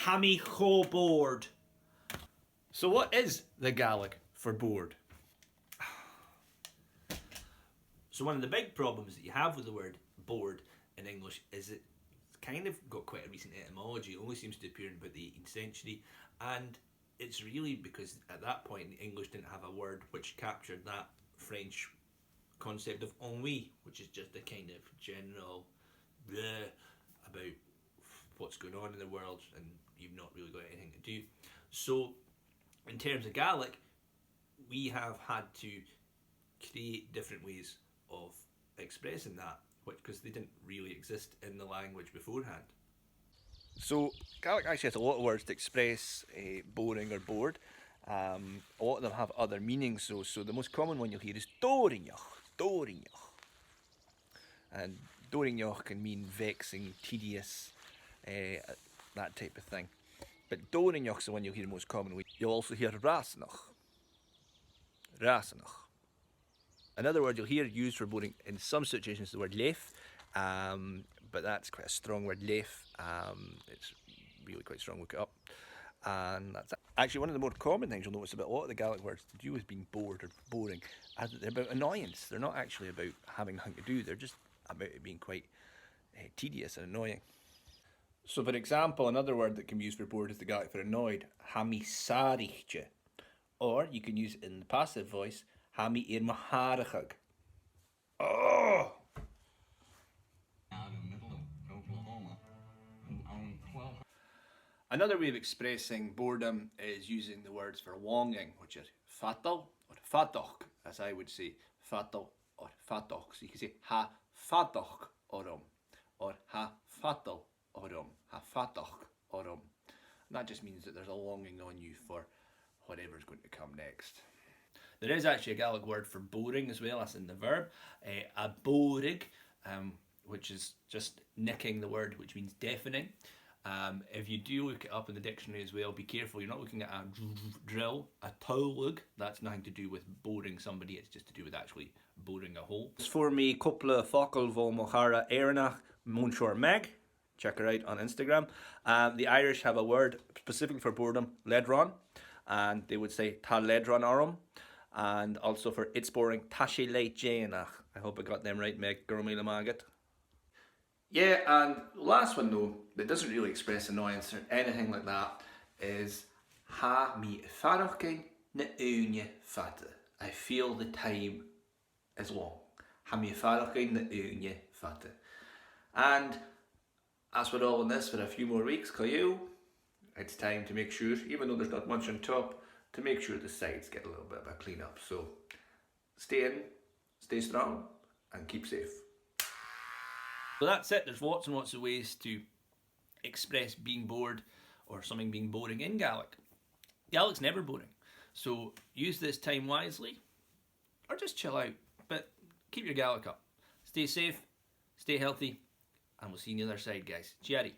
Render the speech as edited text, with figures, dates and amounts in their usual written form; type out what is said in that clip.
Hammy cho bored. So what is the Gaelic for bored? So one of the big problems that you have with the word bored in English is it's kind of got quite a recent etymology. It only seems to appear in about the 18th century, and it's really because at that point English didn't have a word which captured that French concept of ennui, which is just a kind of general bleh about what's going on in the world and you've not really got anything to do. So in terms of Gaelic, we have had to create different ways of expressing that, because they didn't really exist in the language beforehand. So Gaelic actually has a lot of words to express boring or bored. A lot of them have other meanings though. So the most common one you'll hear is doringneach. And doringneach can mean vexing, tedious, that type of thing. But doringneach is the one you'll hear most commonly. You'll also hear rasnach. Another word you'll hear used for boring in some situations is the word leith, but that's quite a strong word, leith. It's really quite strong, look it up. And that's actually one of the more common things you'll notice about a lot of the Gaelic words to do with being bored or boring. They're about annoyance. They're not actually about having nothing to do, they're just about it being quite tedious and annoying. So for example, another word that can be used for bored is the Gaelic for annoyed, hami sariche. Or you can use it in the passive voice, hami irmaharachag. Oh! Another way of expressing boredom is using the words for longing, which are fatal or fatoch, as I would say, fatal or fatoch. So you can say ha fatoch orum, or ha fatal orum, ha fatoch orum. And that just means that there's a longing on you for whatever's going to come next. There is actually a Gaelic word for boring as well, as in the verb, a borig, which is just nicking the word, which means deafening. If you do look it up in the dictionary as well, be careful, you're not looking at a drill, a towlug. That's nothing to do with boring somebody, it's just to do with actually boring a hole. For me, couple focal vo mohara erinach munshor meg. Check her out on Instagram. The Irish have a word specifically for boredom, ledron, and they would say ta ledron orum. And also for it's boring, tashi leit jainach. I hope I got them right, Meg. Gurmila Magat. Yeah, and last one though, that doesn't really express annoyance or anything like that, is ha mi farochin na unye fata. I feel the time is long. Ha mi farochin na unye fata. And as we're all in this for a few more weeks, Caillou, it's time to make sure, even though there's not much on top, to make sure the sides get a little bit of a clean up. So stay in, stay strong, and keep safe. So that's it. There's lots and lots of ways to express being bored or something being boring in Gaelic. Gaelic's never boring, so use this time wisely or just chill out, but keep your Gaelic up. Stay safe, stay healthy, and we'll see you on the other side, guys. Cheery.